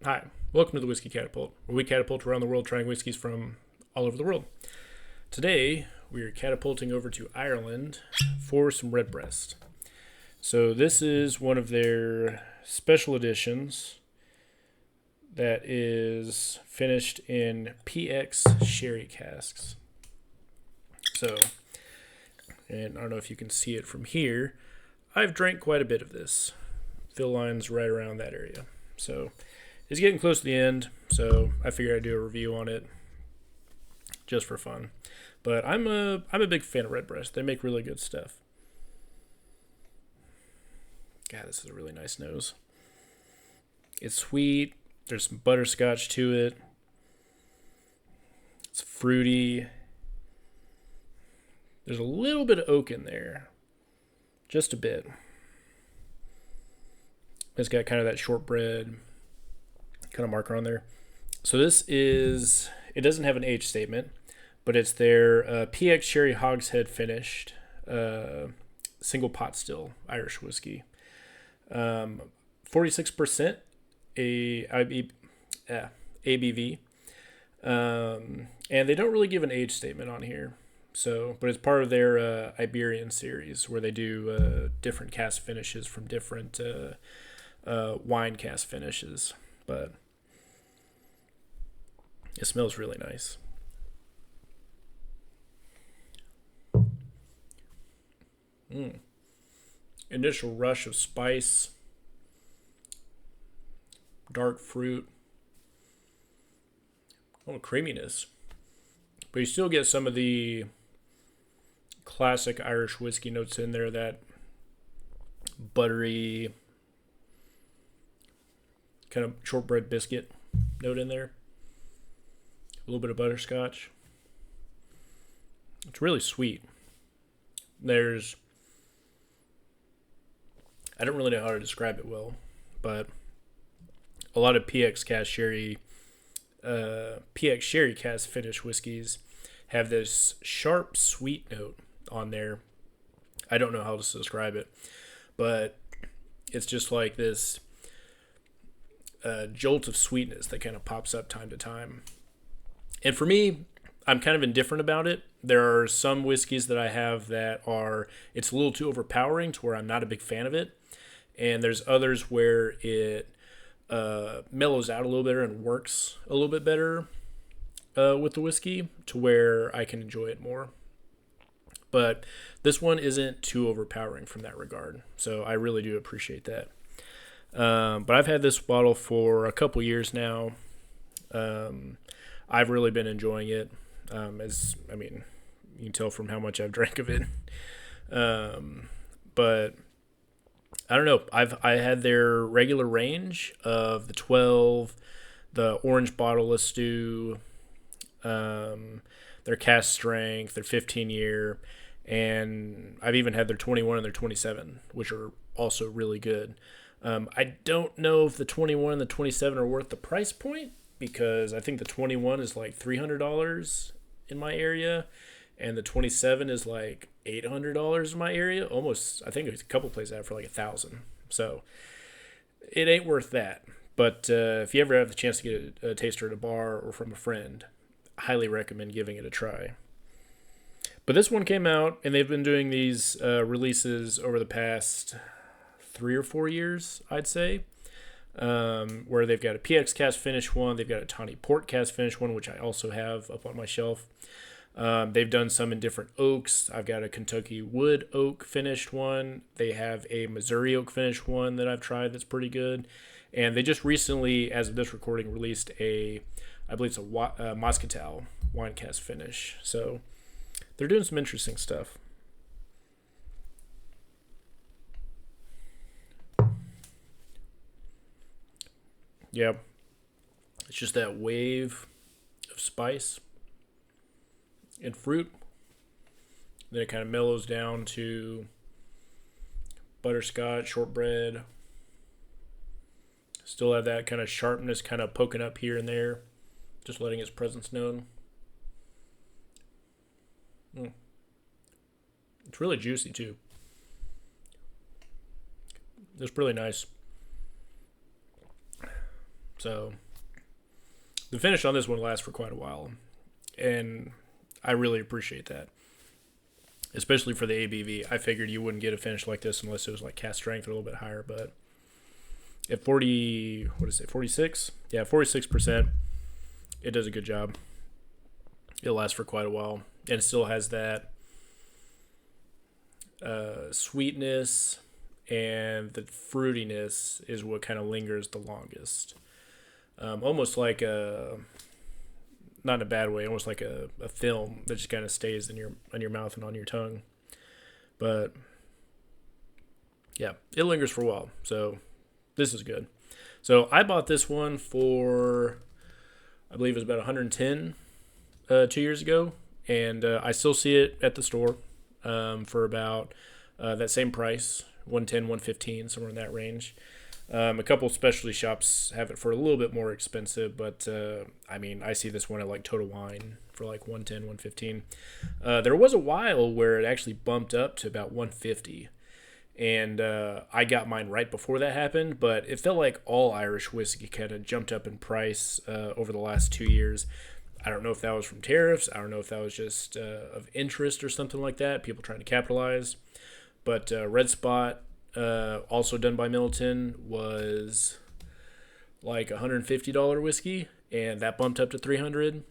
Hi, welcome to the Whiskey Catapult, where we catapult around the world trying whiskeys from all over the world. Today, we are catapulting over to Ireland for some Redbreast. So this is one of their special editions that is finished in PX sherry casks. So, and I don't know if you can see it from here, I've drank quite a bit of this. Fill line's right around that area. So it's getting close to the end, so I figured I'd do a review on it just for fun. But I'm a big fan of Redbreast. They make really good stuff. God, this is a really nice nose. It's sweet. There's some butterscotch to it. It's fruity. There's a little bit of oak in there. Just a bit. It's got kind of that shortbread kind of marker on there. So this is, it doesn't have an age statement, but it's their PX Sherry Hogshead finished single pot still Irish whiskey. 46% ABV. And they don't really give an age statement on here. So, but it's part of their Iberian series where they do different cask finishes from different wine cask finishes. But it smells really nice. Initial rush of spice, dark fruit, creaminess. But you still get some of the classic Irish whiskey notes in there, that buttery kind of shortbread biscuit note in there. A little bit of butterscotch. It's really sweet. I don't really know how to describe it well, but a lot of PX Sherry Cask finish whiskeys have this sharp, sweet note on there. I don't know how to describe it, but it's just like this jolt of sweetness that kind of pops up time to time. And for me, I'm kind of indifferent about it. There are some whiskeys that I have that it's a little too overpowering to where I'm not a big fan of it. And there's others where it mellows out a little better and works a little bit better with the whiskey to where I can enjoy it more. But this one isn't too overpowering from that regard. So I really do appreciate that. But I've had this bottle for a couple years now. I've really been enjoying it. You can tell from how much I've drank of it. But I don't know. I had their regular range of the 12, the orange bottle. Let's do their cask strength, their 15-year, and I've even had their 21 and their 27, which are also really good. I don't know if the 21 and the 27 are worth the price point, because I think the 21 is like $300 in my area, and the 27 is like $800 in my area. Almost, I think a couple places have for like $1,000. So it ain't worth that. But if you ever have the chance to get a taster at a bar or from a friend, I highly recommend giving it a try. But this one came out, and they've been doing these releases over the past 3 or 4 years, I'd say. Where they've got a PX cask finish one, they've got a Tawny Port cask finish one, which I also have up on my shelf. They've done some in different oaks. I've got a Kentucky wood oak finished one. They have a Missouri oak finished one that I've tried that's pretty good. And they just recently, as of this recording, released I believe it's a Moscatel wine cask finish. So they're doing some interesting stuff. Yeah, it's just that wave of spice and fruit. Then it kind of mellows down to butterscotch, shortbread. Still have that kind of sharpness kind of poking up here and there, just letting its presence known. It's really juicy too. It's really nice. So the finish on this one lasts for quite a while, and I really appreciate that, especially for the ABV. I figured you wouldn't get a finish like this unless it was like cask strength or a little bit higher, but at 46? Yeah, 46%, it does a good job. It lasts for quite a while, and it still has that sweetness, and the fruitiness is what kind of lingers the longest. Almost like not in a bad way, almost like a film that just kind of stays in your mouth and on your tongue. But yeah, it lingers for a while. So this is good. So I bought this one for, I believe it was about 110 2 years ago, and I still see it at the store for about that same price, 110, 115, somewhere in that range. A couple specialty shops have it for a little bit more expensive, but I mean, I see this one at like Total Wine for like 110, 115. There was a while where it actually bumped up to about 150, and I got mine right before that happened, but it felt like all Irish whiskey kind of jumped up in price over the last 2 years. I don't know if that was from tariffs. I don't know if that was just of interest or something like that, people trying to capitalize. But Red Spot, also done by Middleton, was like $150 whiskey, and that bumped up to $300.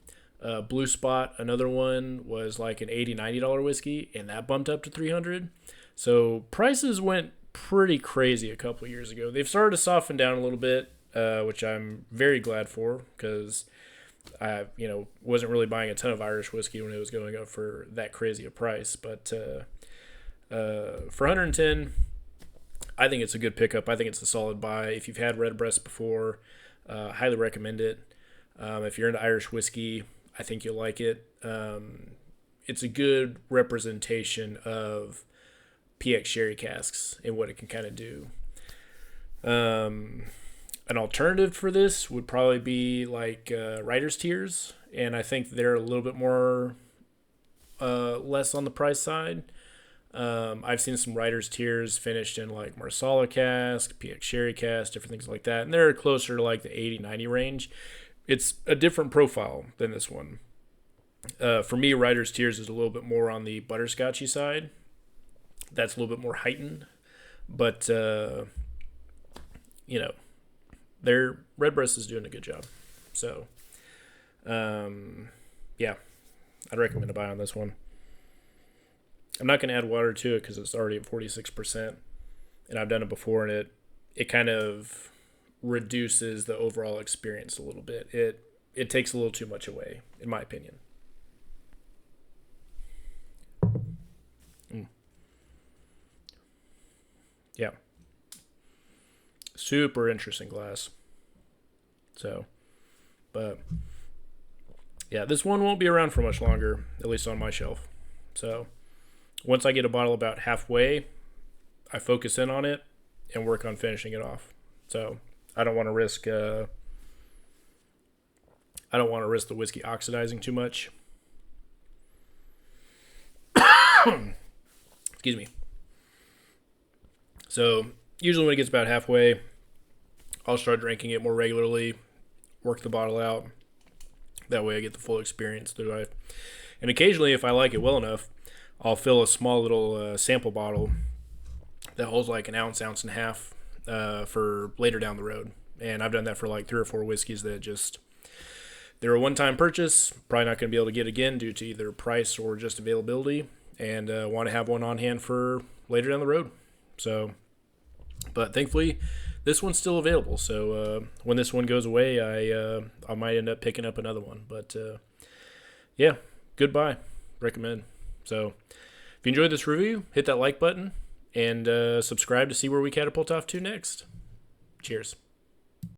Blue Spot, another one, was like an $80, $90 whiskey, and that bumped up to $300. So prices went pretty crazy a couple years ago. They've started to soften down a little bit, which I'm very glad for, because I wasn't really buying a ton of Irish whiskey when it was going up for that crazy a price. But for 110, I think it's a good pickup. I think it's a solid buy. If you've had Redbreast before, highly recommend it. If you're into Irish whiskey, I think you'll like it. It's a good representation of PX sherry casks and what it can kind of do. An alternative for this would probably be like Writer's Tears, and I think they're a little bit more less on the price side. I've seen some Writer's Tears finished in like Marsala cask, PX sherry cask, different things like that, and they're closer to like the 80-90 range. It's a different profile than this one. For me, Writer's Tears is a little bit more on the butterscotchy side. That's a little bit more heightened, but their Redbreast is doing a good job. So, yeah, I'd recommend a buy on this one. I'm not going to add water to it because it's already at 46%, and I've done it before, and it kind of reduces the overall experience a little bit. It takes a little too much away, in my opinion. Yeah. Super interesting glass. So, but yeah, this one won't be around for much longer, at least on my shelf. So once I get a bottle about halfway, I focus in on it and work on finishing it off. So I don't want to risk the whiskey oxidizing too much. Excuse me. So usually when it gets about halfway, I'll start drinking it more regularly, work the bottle out. That way I get the full experience through life. And occasionally, if I like it well enough, I'll fill a small little sample bottle that holds like an ounce and a half for later down the road. And I've done that for like 3 or 4 whiskeys that they're a one-time purchase, probably not going to be able to get again due to either price or just availability, and want to have one on hand for later down the road. So, but thankfully, this one's still available. So when this one goes away, I might end up picking up another one. But yeah, good buy. Recommend. So if you enjoyed this review, hit that like button and subscribe to see where we catapult off to next. Cheers.